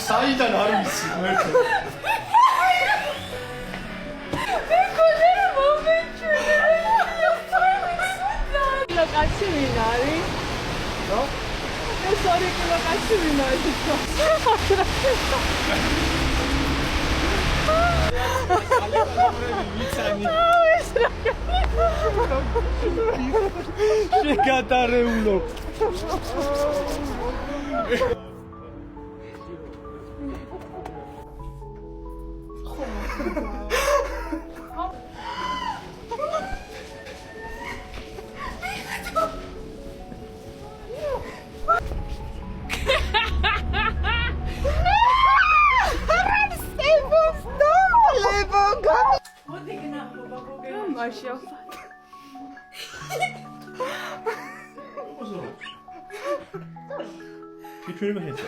საიდან არ ვიცი მერტო კაცი ვინ არის? რა? ეს 2 კილო კაცი ვინ არის? შეგატარეულო Marshall. Wie fühlen wir jetzt?